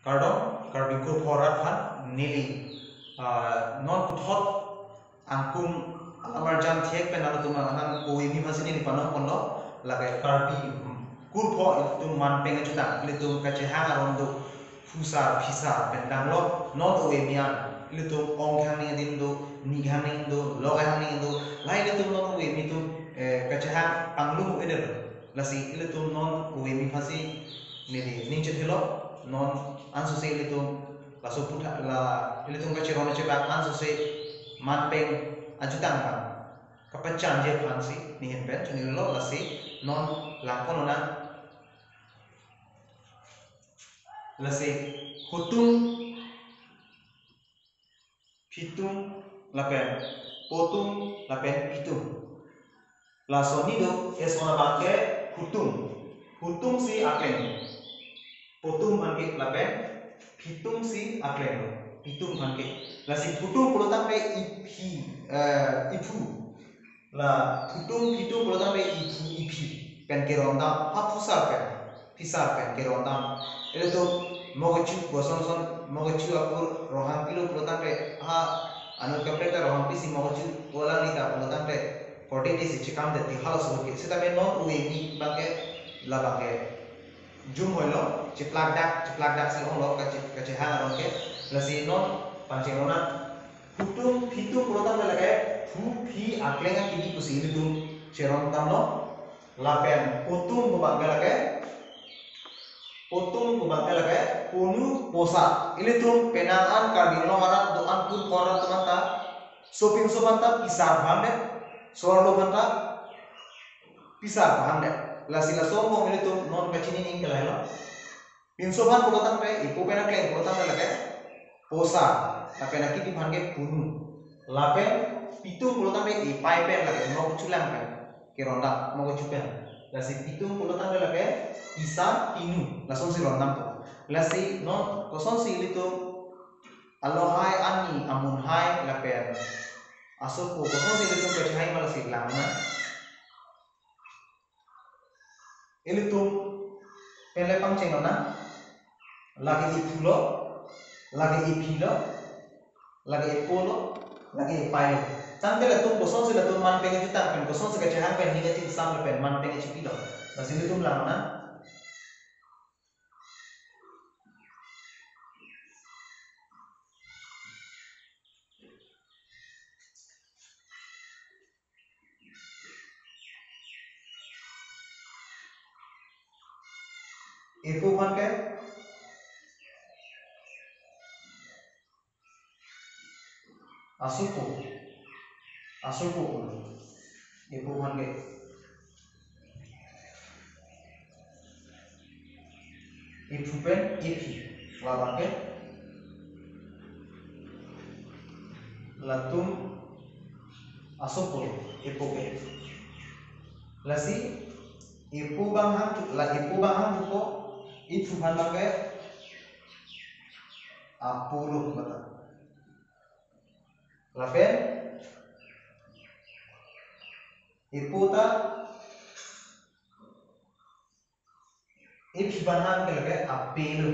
Kardom karbiko phorat phan nili non kuthot angkum amar jam thiek pen alo tuma han ko imi phasini ni panom ponlo lagai karbi kur pho itu man penga juta litu kache hang aron do fusa phisa pen danglo not o emian litu ong khang ni din do ni khang ni do logai hang ni do lai litu non o emi tu kache hang panglu edel lasi litu non o emi phasi nili ning chethilo non anso se litu la soputa la litu kache rona chebak anso se man peng ajutang pan kapacan je pansi ni henpen chuni lo lasi non langkon na lasi hutung pitung lapen potung lapen pitung la sonido es ona bangke hutung si aken potung bangke lapen pitung si aken pitung bangke lasi hutung pulo tampe ipu la hutung pitung pulo tampe ipi pen keronda hapusa pen pisar pen keronda itu mogochu goson son mogochu apur rohang pilo pulo tampe anu kapreta rohang pisi mogochu bola lita pulo tampe 40 days chikam de halos hoke seta me non uemi bangke la bangke jum hoilo chiplak dak si ong lo kache hang ron ke la si non panchenona hutung pitung pulo tampe lage hu phi aklenga kini kusi itu cheron tamlo lapen potung bangke lage potung bangke lage ponu posa ini tuh penaan kardino mana doan pun koran temanta shopping sobanta pisar bande sorlo banta pisar bande la sila somo ini tuh non kacini ning kelalo pinsoban pulotan pe ipo pena kleng pulotan pe lage posa lapena kiti bangke ponu lapen pitung pulotan pe ipai pe lage mau culang pe kironda mau cupen la si pitung pulotan pe lage isa inu langsung si rondam tuh lasi non koson si itu alohai ani amun hai lapen aso ko koson si itu kecai malah si lama ini tuh pelepang cengona lagi ipulo lagi ipilo lagi ipolo lagi ipayo tante la tuh koson si la tuh man pengen juta pen koson si kecai pen negatif sam pen man pengen cipilo lasi itu lama Ipu man ke asuku ipu man ke ipu pen ipi labang ke latum asuku ipu ke lasi ipu bang hang ko ipu man ke apuluh mata lapen ipu ta ipu bahan ke lage apelu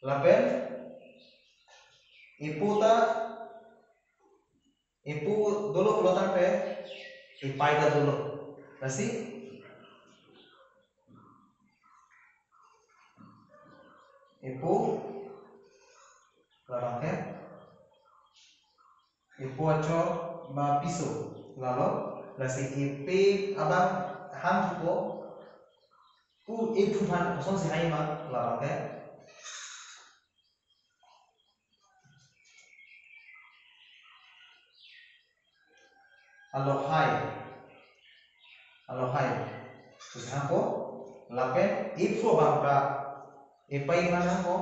lapen ipu dulu pelotan pe ipai ta dulu lasi ipu larangke ipu aco ba piso lalo lasi ipe abang ham ko ipu han koson si hai ma larangke alohai terus hamko lapen ipu bangka ipai mana hamko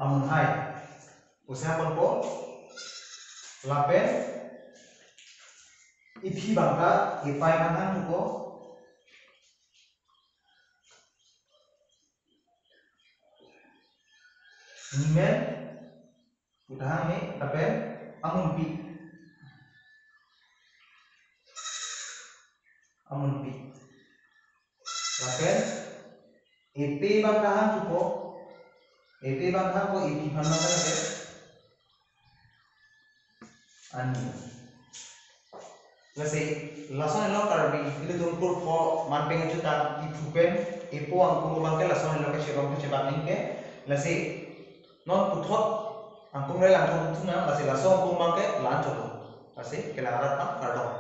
amun hai usaha po lapen ipi bangka ipai mana ko nimen Udahan ni lapen amun pi. Amun pi. Lapen EP bandahan cukup. EP bandahan ko EP bandahan lapen ani. Lasi lason lo karbi itu tungkur po manpeng juta ipupen epo angkung bangke lason lo ke sebab tu sebab ningke lasi non puthot angkung re langsung tuna lasi lason angkung bangke lanjut lasi kelarat tak kardong